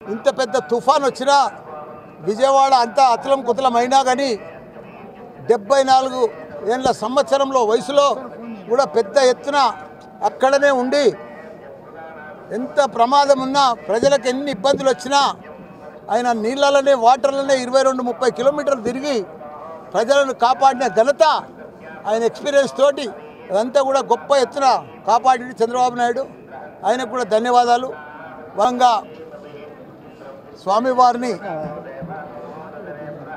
ఇంత పెద్ద తుఫాన్ వచ్చినా విజయవాడ అంతా అతలం కుతలమైనా కానీ 74 ఏళ్ల సంవత్సరంలో వయసులో కూడా పెద్ద ఎత్తున అక్కడనే ఉండి ఎంత ప్రమాదం ఉన్నా ప్రజలకు ఎన్ని ఇబ్బందులు వచ్చినా ఆయన నీళ్ళలోనే వాటర్లోనే 22-30 కిలోమీటర్లు తిరిగి ప్రజలను కాపాడిన ఘనత ఆయన ఎక్స్పీరియన్స్ తోటి అదంతా కూడా గొప్ప ఎత్తున కాపాడి చంద్రబాబు నాయుడు ఆయనకు కూడా ధన్యవాదాలు. వరంగా స్వామివారిని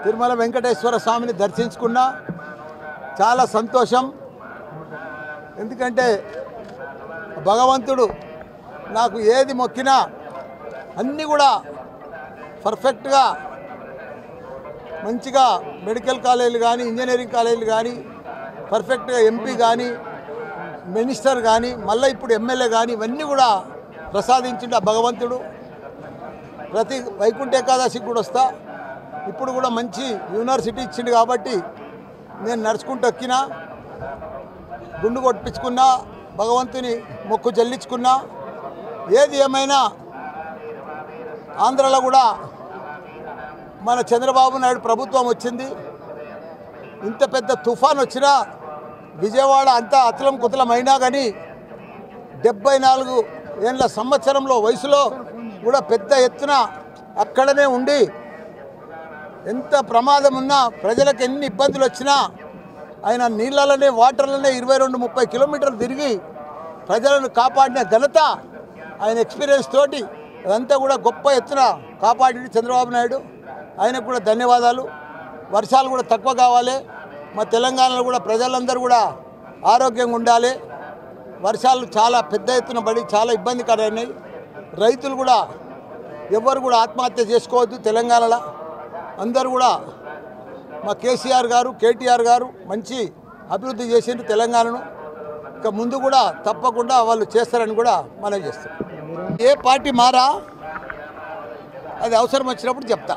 తిరుమల వెంకటేశ్వర స్వామిని దర్శించుకున్నా చాలా సంతోషం. ఎందుకంటే భగవంతుడు నాకు ఏది మొక్కినా అన్నీ కూడా పర్ఫెక్ట్గా మంచిగా మెడికల్ కాలేజీలు కానీ ఇంజనీరింగ్ కాలేజీలు కానీ పర్ఫెక్ట్గా ఎంపీ కానీ మినిస్టర్ కానీ మళ్ళీ ఇప్పుడు ఎమ్మెల్యే కానీ ఇవన్నీ కూడా ప్రసాదించిండు ఆ భగవంతుడు. ప్రతి వైకుంఠ ఏకాదశికి కూడా వస్తా. ఇప్పుడు కూడా మంచి యూనివర్సిటీ ఇచ్చిండు కాబట్టి నేను నడుచుకుంటూ ఎక్కినా, గుండు కొట్టించుకున్నా, భగవంతుని మొక్కు చెల్లించుకున్నా. ఏది ఏమైనా ఆంధ్రలో కూడా మన చంద్రబాబు నాయుడు ప్రభుత్వం వచ్చింది. ఇంత పెద్ద తుఫాన్ వచ్చినా విజయవాడ అంతా అతలం కుతలమైనా కానీ 74 ఏళ్ల సంవత్సరంలో వయసులో కూడా పెద్ద ఎత్తున అక్కడనే ఉండి ఎంత ప్రమాదం ఉన్నా ప్రజలకు ఎన్ని ఇబ్బందులు వచ్చినా ఆయన నీళ్ళలోనే వాటర్లోనే 22-30 కిలోమీటర్లు తిరిగి ప్రజలను కాపాడిన ఘనత ఆయన ఎక్స్పీరియన్స్ తోటి అదంతా కూడా గొప్ప ఎత్తున కాపాడి చంద్రబాబు నాయుడు ఆయనకు కూడా ధన్యవాదాలు. వర్షాలు కూడా తక్కువ కావాలి, మా తెలంగాణలో కూడా ప్రజలందరూ కూడా ఆరోగ్యంగా ఉండాలి. వర్షాలు చాలా పెద్ద ఎత్తున పడి చాలా ఇబ్బందికరమైనాయి. రైతులు కూడా ఎవ్వరు కూడా ఆత్మహత్య చేసుకోవద్దు. తెలంగాణలో అందరూ కూడా మా కేసీఆర్ గారు కేటీఆర్ గారు మంచి అభివృద్ధి చేసిండ్రు తెలంగాణను. ఇక ముందు కూడా తప్పకుండా వాళ్ళు చేస్తారని కూడా మనం చేస్తాం. ఏ పార్టీ మారా అది అవసరం వచ్చినప్పుడు చెప్తా.